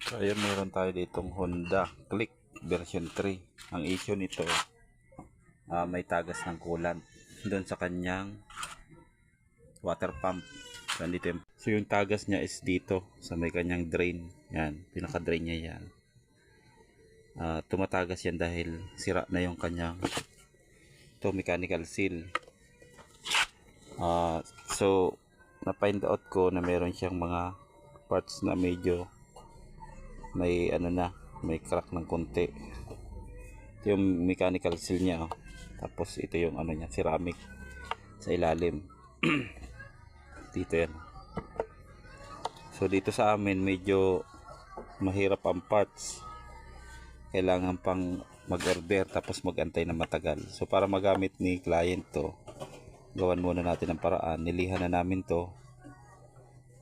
So ayun, meron tayo ditong Honda Click version 3. Ang issue nito, may tagas ng coolant doon sa kanyang water pump. So yung tagas niya is dito sa may kanyang drain. Yan, pinaka drain niya yan. Tumatagas yan dahil sira na yung kanyang mechanical seal. So na find out ko na meron siyang mga parts na medyo may may crack ng konti. Ito yung mechanical seal niya, oh. Tapos ito yung niya, ceramic sa ilalim. Dito yan. So dito sa amin medyo mahirap ang parts. Kailangan pang mag-order tapos mag-antay na matagal. So para magamit ni client to, gawan muna natin ang paraan. Nilihan na namin to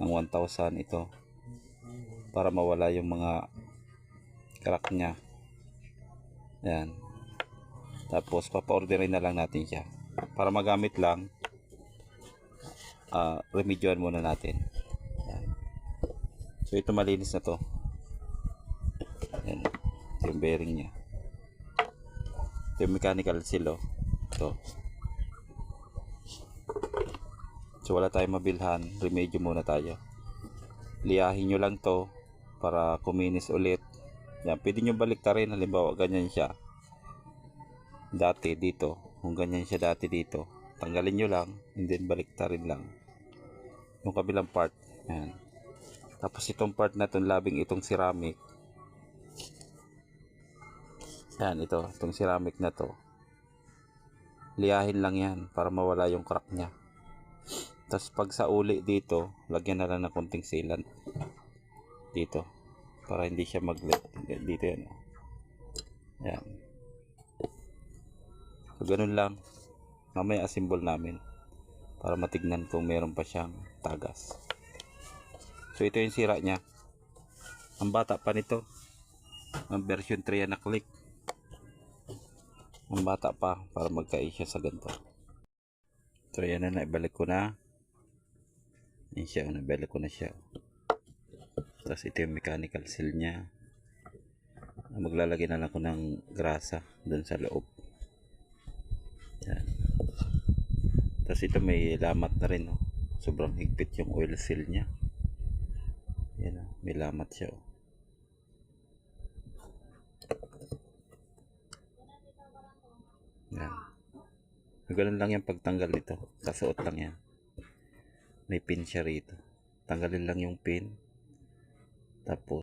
ng 1,000 ito para mawala yung mga crack niya. Yan. Tapos papa-orderin na lang natin siya para magamit lang. Remedyoan muna natin. Yan. So ito malinis na to. Yan. Ito yung bearing niya. Ito yung mechanical seal, oh. Ito. So wala tayong mabilhan, remedyo muna tayo. Liyahin nyo lang to para kuminis ulit. Yan, pwede nyo baliktarin. Halimbawa ganyan siya dati dito, kung ganyan siya dati dito, tanggalin nyo lang and then baliktarin lang yung kabilang part. Yan. Tapos itong part na itong labing itong ceramic, yan, itong ceramic na to, liyahin lang yan para mawala yung crack nya. Tapos pag sa uli dito, lagyan na lang ng konting sealant dito para hindi siya dito yan. Yan. So ganun lang. Mamaya asimbol namin para matignan kung meron pa siyang tagas. So ito yung sira niya. Ang bata pa nito. Ang version 3 na Click. Ang bata pa para magka-isya sa ganito. So yan na, naibalik ko na. Yan siya, naibalik ko na siya. Tapos ito yung mechanical seal niya. Maglalagay na lang ako ng grasa doon sa loob. Yan. Tapos ito may lamat na rin, oh. Sobrang higpit yung oil seal niya. Yan, oh. May lamat siya, oh. Yan. Ganun lang yung pagtanggal nito. Kasuot lang yan. May pin siya rito. Tanggalin lang yung pin. Tapos